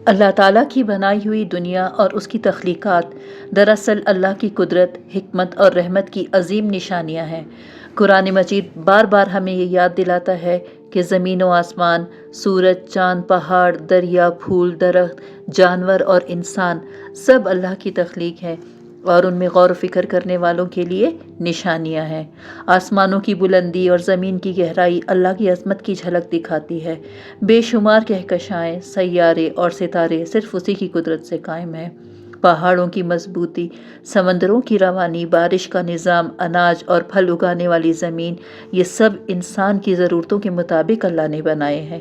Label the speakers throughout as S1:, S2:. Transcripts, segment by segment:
S1: اللہ تعالیٰ کی بنائی ہوئی دنیا اور اس کی تخلیقات دراصل اللہ کی قدرت، حکمت اور رحمت کی عظیم نشانیاں ہیں۔ قرآن مجید بار بار ہمیں یہ یاد دلاتا ہے کہ زمین و آسمان، سورج، چاند، پہاڑ، دریا، پھول، درخت، جانور اور انسان سب اللہ کی تخلیق ہیں اور ان میں غور و فکر کرنے والوں کے لیے نشانیاں ہیں۔ آسمانوں کی بلندی اور زمین کی گہرائی اللہ کی عظمت کی جھلک دکھاتی ہے۔ بے شمار کہکشائیں، سیارے اور ستارے صرف اسی کی قدرت سے قائم ہیں۔ پہاڑوں کی مضبوطی، سمندروں کی روانی، بارش کا نظام، اناج اور پھل اگانے والی زمین، یہ سب انسان کی ضرورتوں کے مطابق اللہ نے بنائے ہیں۔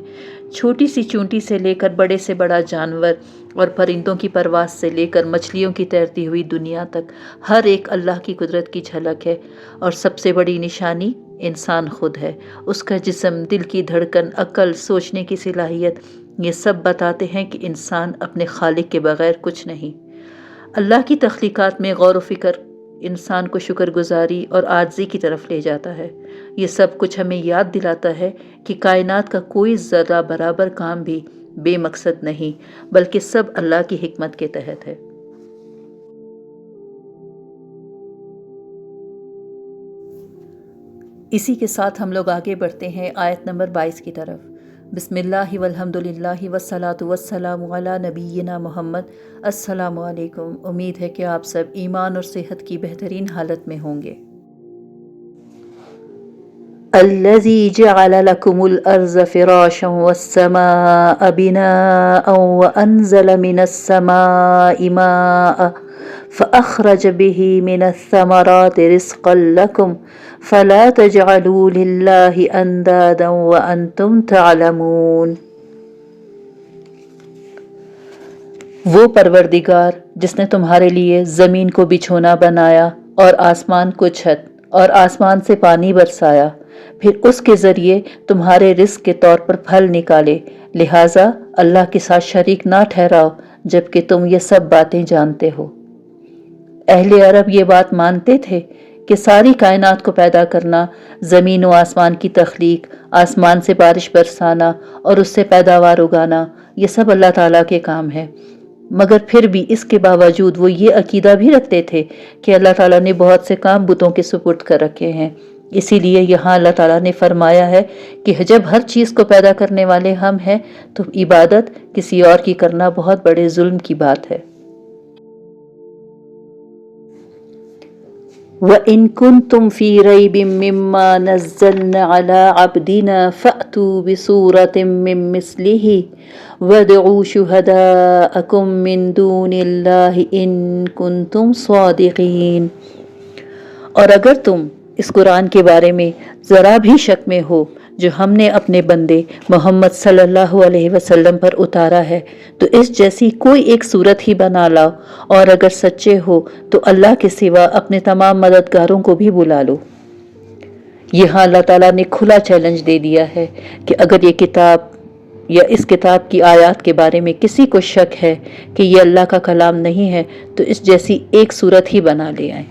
S1: چھوٹی سی چونٹی سے لے کر بڑے سے بڑا جانور اور پرندوں کی پرواز سے لے کر مچھلیوں کی تیرتی ہوئی دنیا تک، ہر ایک اللہ کی قدرت کی جھلک ہے۔ اور سب سے بڑی نشانی انسان خود ہے۔ اس کا جسم، دل کی دھڑکن، عقل، سوچنے کی صلاحیت، یہ سب بتاتے ہیں کہ انسان اپنے خالق کے بغیر کچھ نہیں۔ اللہ کی تخلیقات میں غور و فکر انسان کو شکر گزاری اور عاجزی کی طرف لے جاتا ہے۔ یہ سب کچھ ہمیں یاد دلاتا ہے کہ کائنات کا کوئی ذرہ برابر کام بھی بے مقصد نہیں، بلکہ سب اللہ کی حکمت کے تحت ہے۔ اسی کے ساتھ ہم لوگ آگے بڑھتے ہیں آیت نمبر 22 کی طرف۔ بسم اللہ والحمد للہ والصلاۃ والسلام علی نبینا محمد۔ السلام علیکم۔ امید ہے کہ آپ سب ایمان اور صحت کی بہترین حالت میں ہوں گے۔ الذی جعل لکم الارض فراشا والسماء بناء وانزل من السماء ماء فأخرج به من الثمرات رزقا لكم فلا تجعلوا لله اندادا وانتم تعلمون۔ وہ پروردگار جس نے تمہارے لیے زمین کو بچھونا بنایا اور آسمان کو چھت اور آسمان سے پانی برسایا، پھر اس کے ذریعے تمہارے رزق کے طور پر پھل نکالے، لہٰذا اللہ کے ساتھ شریک نہ ٹھہراؤ جبکہ تم یہ سب باتیں جانتے ہو۔ اہل عرب یہ بات مانتے تھے کہ ساری کائنات کو پیدا کرنا، زمین و آسمان کی تخلیق، آسمان سے بارش برسانا اور اس سے پیداوار اگانا، یہ سب اللہ تعالیٰ کے کام ہے۔ مگر پھر بھی اس کے باوجود وہ یہ عقیدہ بھی رکھتے تھے کہ اللہ تعالیٰ نے بہت سے کام بتوں کے سپرد کر رکھے ہیں۔ اسی لیے یہاں اللہ تعالیٰ نے فرمایا ہے کہ جب ہر چیز کو پیدا کرنے والے ہم ہیں تو عبادت کسی اور کی کرنا بہت بڑے ظلم کی بات ہے۔ وَإِن كُنتُمْ فِي رَيْبٍ مِّمَّا نَزَّلْنَا عَلَىٰ عَبْدِنَا فَأْتُوا بِسُورَةٍ مِّن مِّثْلِهِ وَادْعُوا شُهَدَاءَكُم مِّن دُونِ اللَّهِ إِن كُنتُمْ صَادِقِينَ۔ اور اگر تم اس قرآن کے بارے میں ذرا بھی شک میں ہو جو ہم نے اپنے بندے محمد صلی اللہ علیہ وسلم پر اتارا ہے، تو اس جیسی کوئی ایک صورت ہی بنا لاؤ، اور اگر سچے ہو تو اللہ کے سوا اپنے تمام مددگاروں کو بھی بلا لو۔ یہاں اللہ تعالیٰ نے کھلا چیلنج دے دیا ہے کہ اگر یہ کتاب یا اس کتاب کی آیات کے بارے میں کسی کو شک ہے کہ یہ اللہ کا کلام نہیں ہے تو اس جیسی ایک صورت ہی بنا لے آئیں۔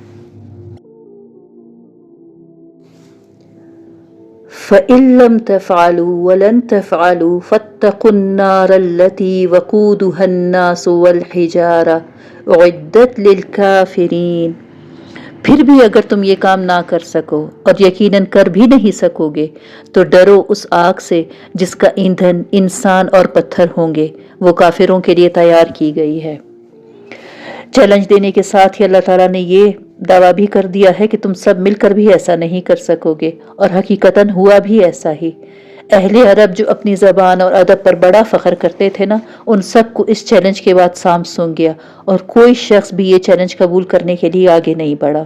S1: فَإِن لَّمْ تَفْعَلُوا وَلَن تَفْعَلُوا فَاتَّقُوا النَّارَ الَّتِي وَقُودُهَا النَّاسُ وَالْحِجَارَةُ أُعِدَّتْ لِلْكَافِرِينَ۔ پھر بھی اگر تم یہ کام نہ کر سکو اور یقیناً کر بھی نہیں سکو گے تو ڈرو اس آگ سے جس کا ایندھن انسان اور پتھر ہوں گے، وہ کافروں کے لیے تیار کی گئی ہے۔ چیلنج دینے کے ساتھ ہی اللہ تعالیٰ نے یہ دعویٰ بھی کر دیا ہے کہ تم سب مل کر بھی ایسا نہیں کر سکو گے، اور حقیقتاً ہوا بھی ایسا ہی۔ اہل عرب جو اپنی زبان اور ادب پر بڑا فخر کرتے تھے نا، ان سب کو اس چیلنج کے بعد سانپ سونگھ گیا اور کوئی شخص بھی یہ چیلنج قبول کرنے کے لیے آگے نہیں بڑھا۔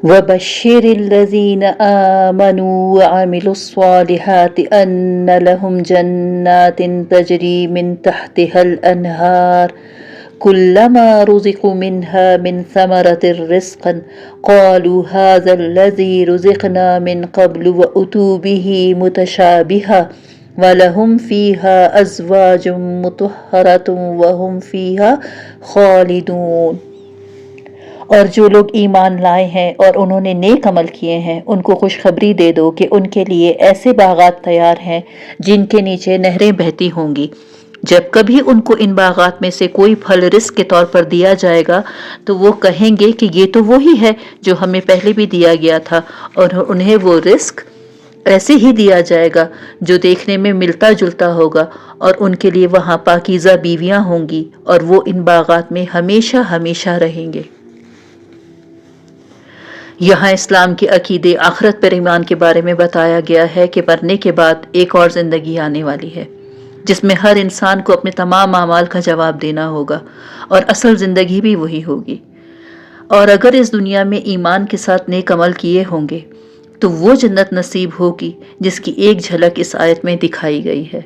S1: وَبَشِّرِ الَّذِينَ آمَنُوا وَعَمِلُوا الصَّالِحَاتِ أَنَّ لَهُمْ جَنَّاتٍ تَجْرِي مِن تَحْتِهَا الْأَنْهَارُ كُلَّمَا رُزِقُوا مِنْهَا مِن ثَمَرَةٍ رِزْقًا قَالُوا هَٰذَا الَّذِي رُزِقْنَا مِن قَبْلُ وَأُتُوا بِهِ مُتَشَابِهًا وَلَهُمْ فِيهَا أَزْوَاجٌ مُطَهَّرَةٌ وَهُمْ فِيهَا خَالِدُونَ۔ اور جو لوگ ایمان لائے ہیں اور انہوں نے نیک عمل کیے ہیں ان کو خوشخبری دے دو کہ ان کے لیے ایسے باغات تیار ہیں جن کے نیچے نہریں بہتی ہوں گی۔ جب کبھی ان کو ان باغات میں سے کوئی پھل رزق کے طور پر دیا جائے گا تو وہ کہیں گے کہ یہ تو وہی ہے جو ہمیں پہلے بھی دیا گیا تھا، اور انہیں وہ رزق ایسے ہی دیا جائے گا جو دیکھنے میں ملتا جلتا ہوگا، اور ان کے لیے وہاں پاکیزہ بیویاں ہوں گی اور وہ ان باغات میں ہمیشہ ہمیشہ رہیں گے۔ یہاں اسلام کے عقیدے آخرت پر ایمان کے بارے میں بتایا گیا ہے کہ مرنے کے بعد ایک اور زندگی آنے والی ہے جس میں ہر انسان کو اپنے تمام اعمال کا جواب دینا ہوگا، اور اصل زندگی بھی وہی ہوگی۔ اور اگر اس دنیا میں ایمان کے ساتھ نیک عمل کیے ہوں گے تو وہ جنت نصیب ہوگی جس کی ایک جھلک اس آیت میں دکھائی گئی ہے۔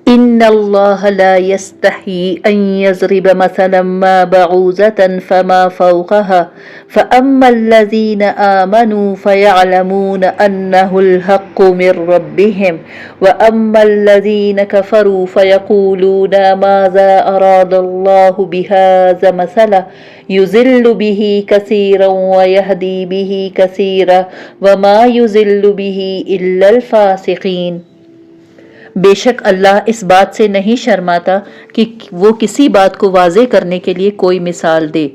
S1: ان اللہ لا يستحی ان يضرب مثلا ما بعوزة فما فوقها فاما الذین آمنوا فيعلمون انه الحق من ربهم واما الذین كفروا فيقولون ماذا اراد الله بهذا مثلا يضل به كثيرا ويهدي به كثيرا وما يضل به الا الفاسقین۔ بے شک اللہ اس بات سے نہیں شرماتا کہ وہ کسی بات کو واضح کرنے کے لیے کوئی مثال دے،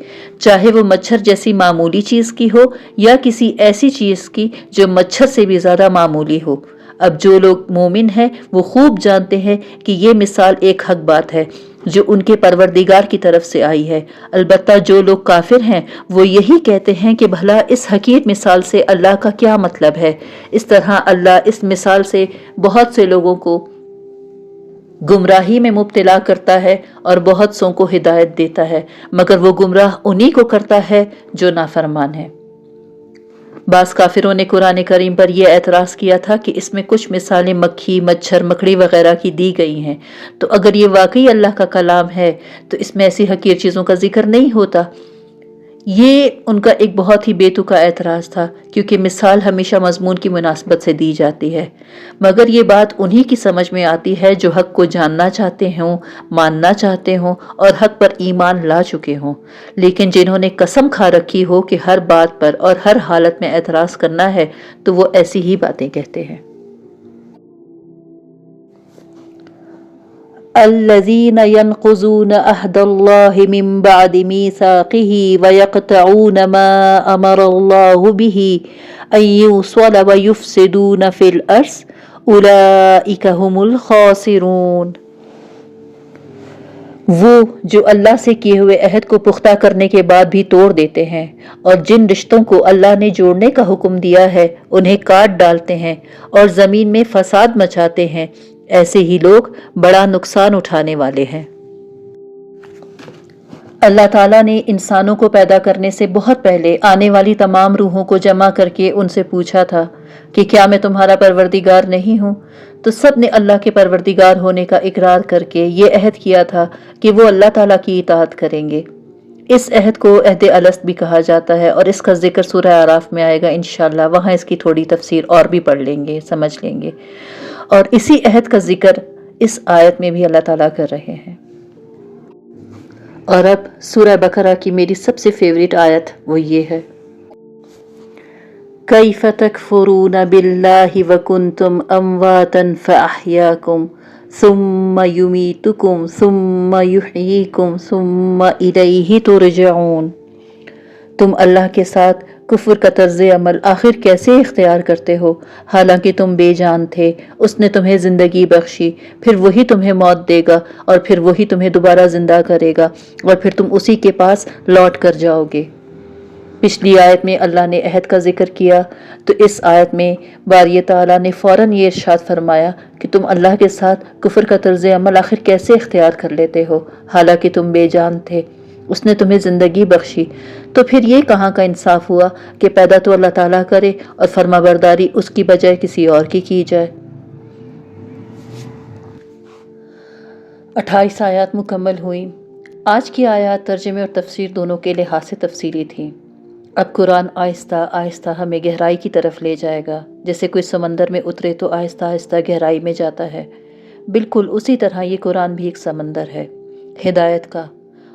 S1: چاہے وہ مچھر جیسی معمولی چیز کی ہو یا کسی ایسی چیز کی جو مچھر سے بھی زیادہ معمولی ہو۔ اب جو لوگ مومن ہیں وہ خوب جانتے ہیں کہ یہ مثال ایک حق بات ہے جو ان کے پروردگار کی طرف سے آئی ہے، البتہ جو لوگ کافر ہیں وہ یہی کہتے ہیں کہ بھلا اس حقیر مثال سے اللہ کا کیا مطلب ہے۔ اس طرح اللہ اس مثال سے بہت سے لوگوں کو گمراہی میں مبتلا کرتا ہے اور بہت سوں کو ہدایت دیتا ہے، مگر وہ گمراہ انہی کو کرتا ہے جو نافرمان ہے۔ بعض کافروں نے قرآن کریم پر یہ اعتراض کیا تھا کہ اس میں کچھ مثالیں مکھی، مچھر، مکڑی وغیرہ کی دی گئی ہیں، تو اگر یہ واقعی اللہ کا کلام ہے تو اس میں ایسی حقیر چیزوں کا ذکر نہیں ہوتا۔ یہ ان کا ایک بہت ہی بے تکا اعتراض تھا، کیونکہ مثال ہمیشہ مضمون کی مناسبت سے دی جاتی ہے، مگر یہ بات انہی کی سمجھ میں آتی ہے جو حق کو جاننا چاہتے ہوں، ماننا چاہتے ہوں اور حق پر ایمان لا چکے ہوں۔ لیکن جنہوں نے قسم کھا رکھی ہو کہ ہر بات پر اور ہر حالت میں اعتراض کرنا ہے تو وہ ایسی ہی باتیں کہتے ہیں۔ الذين ينقضون عهد الله من بعد ميثاقه ويقطعون ما أمر الله به أن يوصل ويفسدون في الأرض أولئك هم الخاسرون۔ وہ جو اللہ سے کیے ہوئے عہد کو پختہ کرنے کے بعد بھی توڑ دیتے ہیں اور جن رشتوں کو اللہ نے جوڑنے کا حکم دیا ہے انہیں کاٹ ڈالتے ہیں اور زمین میں فساد مچاتے ہیں، ایسے ہی لوگ بڑا نقصان اٹھانے والے ہیں۔ اللہ تعالیٰ نے انسانوں کو پیدا کرنے سے بہت پہلے آنے والی تمام روحوں کو جمع کر کے ان سے پوچھا تھا کہ کیا میں تمہارا پروردگار نہیں ہوں؟ تو سب نے اللہ کے پروردگار ہونے کا اقرار کر کے یہ عہد کیا تھا کہ وہ اللہ تعالیٰ کی اطاعت کریں گے۔ اس عہد کو عہد الست بھی کہا جاتا ہے اور اس کا ذکر سورہ اعراف میں آئے گا انشاءاللہ، وہاں اس کی تھوڑی تفسیر اور بھی پڑھ لیں گے، سمجھ لیں گے، اور اسی عہد کا ذکر اس آیت میں بھی اللہ تعالیٰ کر رہے ہیں۔ اور اب سورہ بقرہ کی میری سب سے فیوریٹ آیت وہ یہ ہے، کیف تکفرون باللہ وکنتم امواتا فاحیاکم ثم یمیتکم ثم یحییکم ثم الیہ ترجعون۔ تم اللہ کے ساتھ کفر کا طرز عمل آخر کیسے اختیار کرتے ہو، حالانکہ تم بے جان تھے، اس نے تمہیں زندگی بخشی، پھر وہی تمہیں موت دے گا اور پھر وہی تمہیں دوبارہ زندہ کرے گا اور پھر تم اسی کے پاس لوٹ کر جاؤ گے۔ پچھلی آیت میں اللہ نے عہد کا ذکر کیا تو اس آیت میں باری تعالیٰ نے فوراً یہ ارشاد فرمایا کہ تم اللہ کے ساتھ کفر کا طرز عمل آخر کیسے اختیار کر لیتے ہو حالانکہ تم بے جان تھے، اس نے تمہیں زندگی بخشی۔ تو پھر یہ کہاں کا انصاف ہوا کہ پیدا تو اللہ تعالیٰ کرے اور فرما برداری اس کی بجائے کسی اور کی جائے۔ 28 آیات مکمل ہوئیں۔ آج کی آیات ترجمے اور تفسیر دونوں کے لحاظ سے تفصیلی تھیں۔ اب قرآن آہستہ آہستہ ہمیں گہرائی کی طرف لے جائے گا، جیسے کوئی سمندر میں اترے تو آہستہ آہستہ گہرائی میں جاتا ہے، بالکل اسی طرح یہ قرآن بھی ایک سمندر ہے ہدایت کا،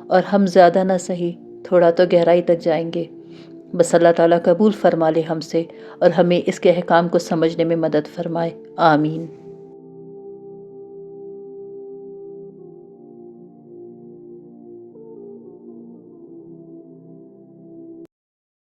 S1: اور ہم زیادہ نہ صحیح تھوڑا تو گہرائی تک جائیں گے۔ بس اللہ تعالیٰ قبول فرما لے ہم سے اور ہمیں اس کے احکام کو سمجھنے میں مدد فرمائے، آمین۔